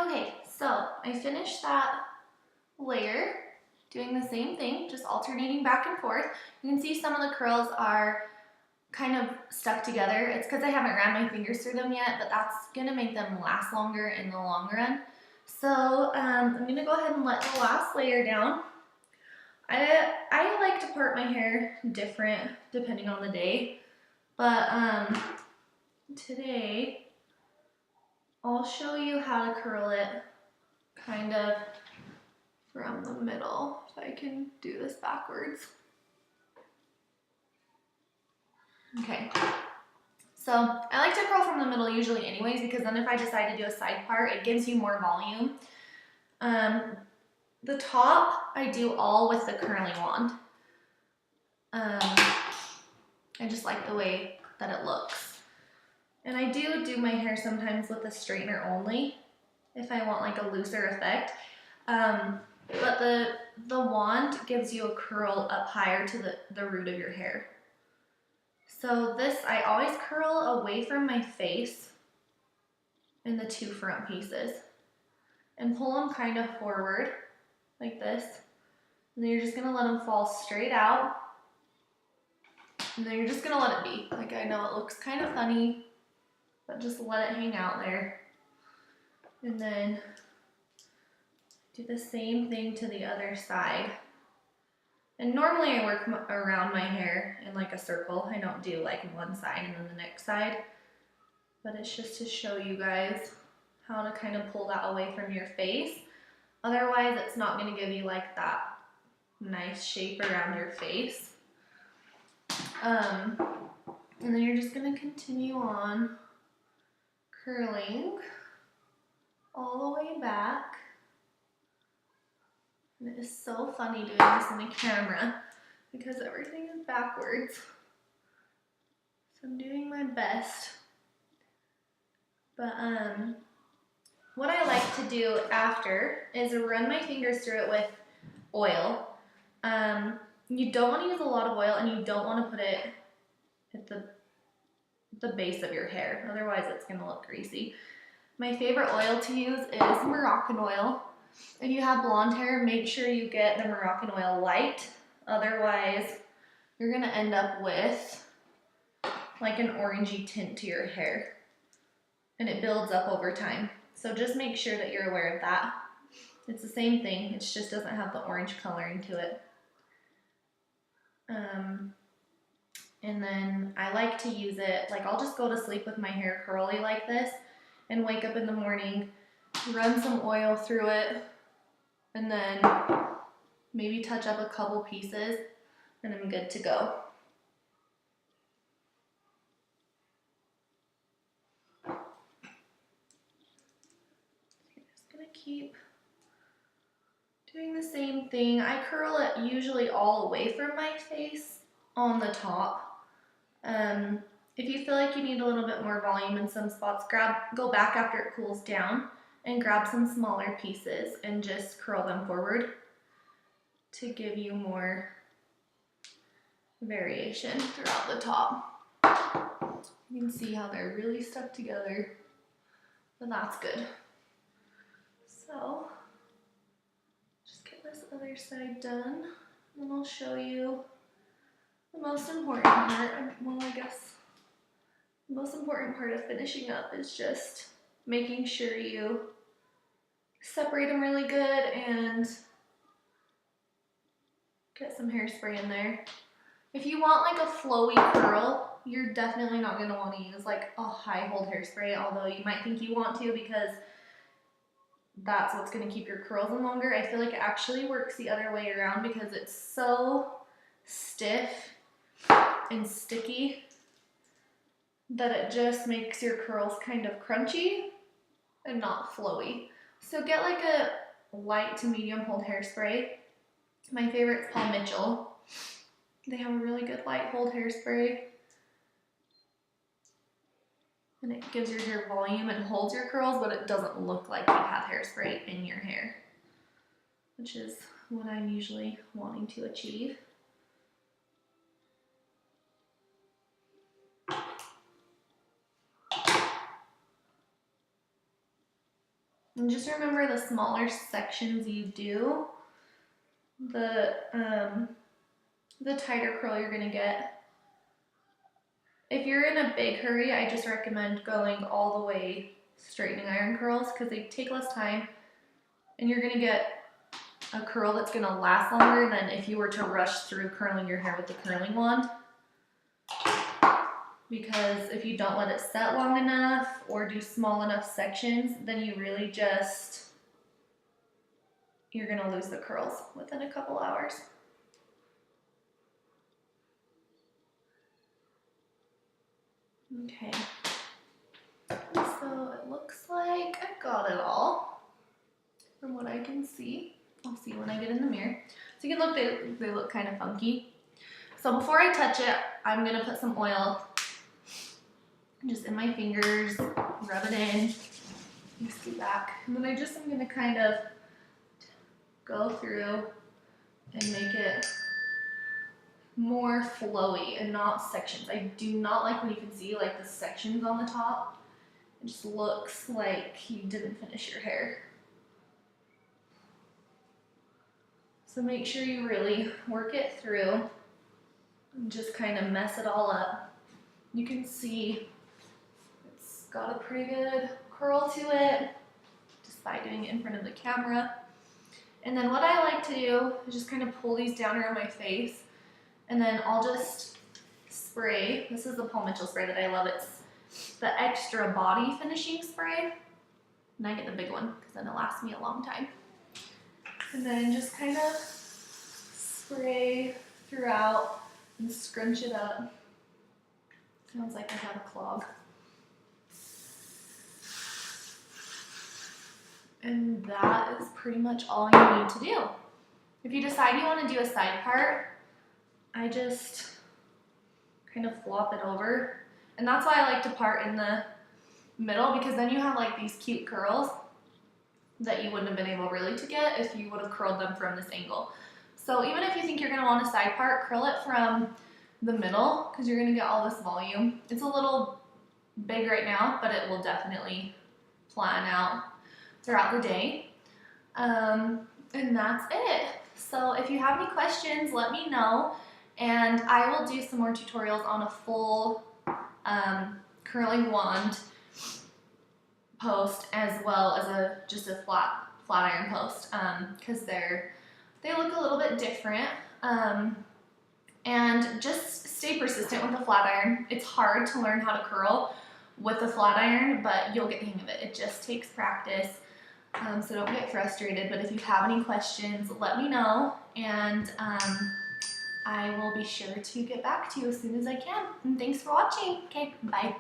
Okay, so I finished that layer, doing the same thing, just alternating back and forth. You can see some of the curls are kind of stuck together. It's because I haven't ran my fingers through them yet, but that's gonna make them last longer in the long run. So I'm gonna go ahead and let the last layer down. I like to part my hair different depending on the day, but today I'll show you how to curl it kind of from the middle, if I can do this backwards. Okay, so I like to curl from the middle usually anyways, because then if I decide to do a side part, it gives you more volume. The top, I do all with the curling wand. I just like the way that it looks. And I do my hair sometimes with a straightener only, if I want like a looser effect. But the wand gives you a curl up higher to the root of your hair. So this, I always curl away from my face in the two front pieces and pull them kind of forward like this. And then you're just gonna let them fall straight out. And then you're just gonna let it be. Like, I know it looks kind of funny, but just let it hang out there. And then do the same thing to the other side. And normally I work around my hair in like a circle. I don't do like one side and then the next side. But it's just to show you guys how to kind of pull that away from your face. Otherwise, it's not going to give you like that nice shape around your face. And then you're just going to continue on curling all the way back. And it is so funny doing this in the camera because everything is backwards. So I'm doing my best. But what I like to do after is run my fingers through it with oil. You don't want to use a lot of oil, and you don't want to put it at the base of your hair. Otherwise, it's going to look greasy. My favorite oil to use is Moroccan oil. If you have blonde hair, make sure you get the Moroccan oil light. Otherwise, you're going to end up with like an orangey tint to your hair. And it builds up over time. So just make sure that you're aware of that. It's the same thing, it just doesn't have the orange coloring to it. And then I like to use it, like I'll just go to sleep with my hair curly like this and wake up in the morning, run some oil through it, and then maybe touch up a couple pieces, and I'm good to go. Keep doing the same thing. I curl it usually all away from my face on the top. If you feel like you need a little bit more volume in some spots, go back after it cools down and grab some smaller pieces and just curl them forward to give you more variation throughout the top. You can see how they're really stuck together, but that's good. So just get this other side done, and I'll show you the most important part. Well, I guess the most important part of finishing up is just making sure you separate them really good and get some hairspray in there. If you want like a flowy curl, you're definitely not going to want to use like a high hold hairspray, although you might think you want to because that's what's going to keep your curls in longer. I feel like it actually works the other way around because it's so stiff and sticky that it just makes your curls kind of crunchy and not flowy. So get like a light to medium hold hairspray. My favorite is Paul Mitchell. They have a really good light hold hairspray. And it gives your hair volume and holds your curls, but it doesn't look like you have hairspray in your hair, which is what I'm usually wanting to achieve. And just remember, the smaller sections you do, the tighter curl you're gonna get. If you're in a big hurry, I just recommend going all the way straightening iron curls because they take less time and you're gonna get a curl that's gonna last longer than if you were to rush through curling your hair with the curling wand. Because if you don't let it set long enough or do small enough sections, then you really just, you're gonna lose the curls within a couple hours. Okay, so it looks like I've got it all from what I can see. I'll see when I get in the mirror. So you can look, they look kind of funky. So before I touch it, I'm gonna put some oil just in my fingers, rub it in, you see back. And then I just am gonna kind of go through and make it more flowy and not sections. I do not like when you can see like the sections on the top. It just looks like you didn't finish your hair. So make sure you really work it through and just kind of mess it all up. You can see it's got a pretty good curl to it just by doing it in front of the camera. And then what I like to do is just kind of pull these down around my face, and then I'll just spray. This is the Paul Mitchell spray that I love. It's the extra body finishing spray. And I get the big one because then it lasts me a long time. And then just kind of spray throughout and scrunch it up. Sounds like I have a clog. And that is pretty much all you need to do. If you decide you want to do a side part, I just kind of flop it over. And that's why I like to part in the middle, because then you have like these cute curls that you wouldn't have been able really to get if you would have curled them from this angle. So even if you think you're going to want a side part, curl it from the middle because you're going to get all this volume. It's a little big right now, but it will definitely flatten out throughout the day. And that's it. So if you have any questions, let me know, and I will do some more tutorials on a full curling wand post as well as just a flat iron post, because they look a little bit different. And just stay persistent with the flat iron. It's hard to learn how to curl with a flat iron, but you'll get the hang of it. It just takes practice. So don't get frustrated, but if you have any questions, let me know, and I will be sure to get back to you as soon as I can. And thanks for watching. Okay, bye.